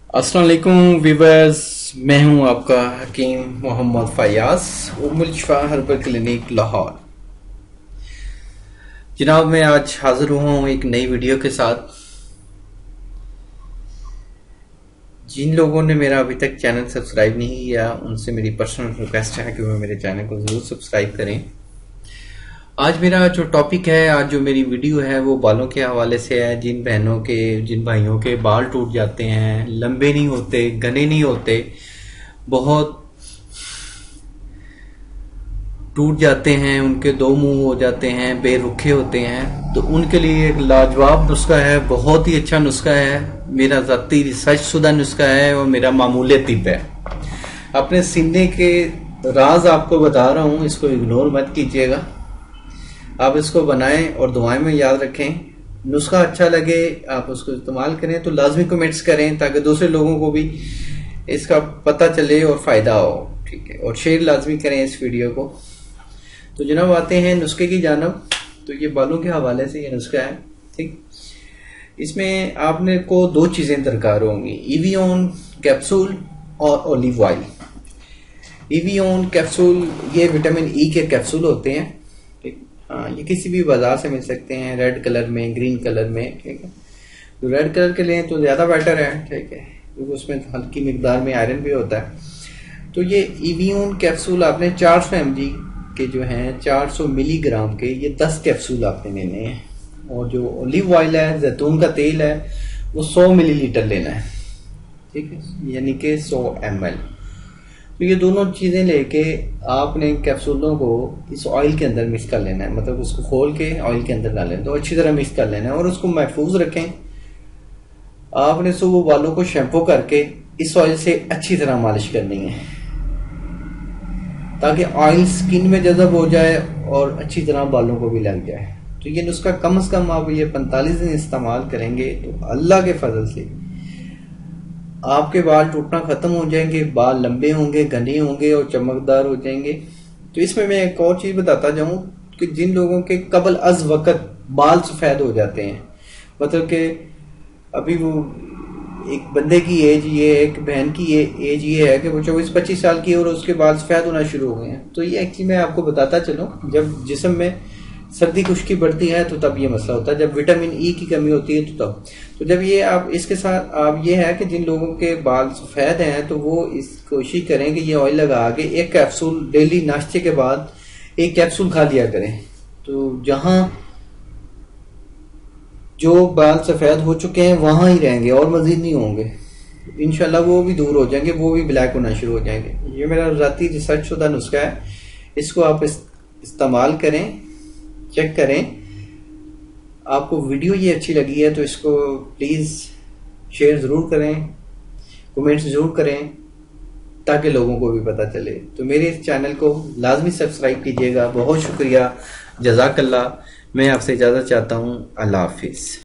अस्सलाम वालेकुम व्यूवर्स, मैं हूं आपका हकीम मोहम्मद फयाज, उम्मुल शिफा हर्बल क्लिनिक लाहौर। जनाब, मैं आज हाजिर हुआ हूं एक नई वीडियो के साथ। जिन लोगों ने मेरा अभी तक चैनल सब्सक्राइब नहीं किया उनसे मेरी पर्सनल रिक्वेस्ट है कि वो मेरे चैनल को ज़रूर सब्सक्राइब करें। आज मेरा जो टॉपिक है, आज जो मेरी वीडियो है वो बालों के हवाले से है। जिन बहनों के, जिन भाइयों के बाल टूट जाते हैं, लंबे नहीं होते, घने नहीं होते, बहुत टूट जाते हैं, उनके दो मुंह हो जाते हैं, बेरुखे होते हैं, तो उनके लिए एक लाजवाब नुस्खा है, बहुत ही अच्छा नुस्खा है, मेरा ज़ाती रिसर्च शुदा नुस्खा है और मेरा मामूल तिब है। अपने सीने के राज आपको बता रहा हूं, इसको इग्नोर मत कीजिएगा। आप इसको बनाएं और दुआएं में याद रखें। नुस्खा अच्छा लगे, आप उसको इस्तेमाल करें तो लाजमी कमेंट्स करें ताकि दूसरे लोगों को भी इसका पता चले और फायदा हो। ठीक है, और शेयर लाजमी करें इस वीडियो को। तो जनाब, आते हैं नुस्खे की जानब। तो ये बालों के हवाले से ये नुस्खा है। ठीक, इसमें आपने को दो चीजें दरकार होंगी, इवियोन कैप्सूल और ओलिव ऑयल। इवियोन कैप्सूल ये विटामिन ई के कैप्सूल होते हैं। हाँ, ये किसी भी बाजार से मिल सकते हैं, रेड कलर में, ग्रीन कलर में। ठीक है, तो रेड कलर के लिए तो ज़्यादा बेटर है। ठीक है, क्योंकि उसमें हल्की मिकदार में आयरन भी होता है। तो ये इवियोन कैप्सूल आपने 400 mg के जो हैं, 400 मिलीग्राम के, ये 10 कैप्सूल आपने लेने हैं। और जो ओलिव ऑयल है, जैतून का तेल है, वो 100 मिलीलीटर लेना है। ठीक है, यानी कि 100 ml। तो ये दोनों चीज़ें लेके आपने कैप्सूलों को इस ऑयल के अंदर मिक्स कर लेना है, मतलब उसको खोल के ऑयल के अंदर डालें तो अच्छी तरह मिक्स कर लेना है और उसको महफूज रखें। आपने सुबह बालों को शैम्पू करके इस ऑयल से अच्छी तरह मालिश करनी है ताकि ऑयल स्किन में जज़ब हो जाए और अच्छी तरह बालों को भी लग जाए। तो ये नुस्खा कम से कम आप ये 45 दिन इस्तेमाल करेंगे तो अल्लाह के फजल से आपके बाल टूटना खत्म हो जाएंगे, बाल लंबे होंगे, घने होंगे और चमकदार हो जाएंगे। तो इसमें मैं एक और चीज बताता जाऊं कि जिन लोगों के कबल अज वक्त बाल सफेद हो जाते हैं, मतलब कि अभी वो एक बंदे की एज ये, एक बहन की एज ये है कि वो 24-25 साल की है और उसके बाल सफेद होना शुरू हो गए हैं। तो ये एक्चुअली मैं आपको बताता चलूं, जब जिस्म में सर्दी खुश्की बढ़ती है तो तब ये मसला होता है, जब विटामिन ई की कमी होती है तो तब। तो जब ये आप इसके साथ आप ये है कि जिन लोगों के बाल सफेद हैं तो वो इस कोशिश करें कि ये ऑयल लगा के एक कैप्सूल डेली नाश्ते के बाद एक कैप्सूल खा लिया करें। तो जहां जो बाल सफेद हो चुके हैं वहां ही रहेंगे और मजीद नहीं होंगे। इंशाल्लाह वो भी दूर हो जाएंगे, वो भी ब्लैक होना शुरू हो जाएंगे। ये मेरा ज़ाती रिसर्च शुदा नुस्खा है, इसको आप इस्तेमाल करें, चेक करें। आपको वीडियो ये अच्छी लगी है तो इसको प्लीज़ शेयर ज़रूर करें, कमेंट्स ज़रूर करें ताकि लोगों को भी पता चले। तो मेरे इस चैनल को लाजमी सब्सक्राइब कीजिएगा। बहुत शुक्रिया, जज़ाकल्लाह। मैं आपसे इजाज़त चाहता हूँ। अल्लाह हाफिज़।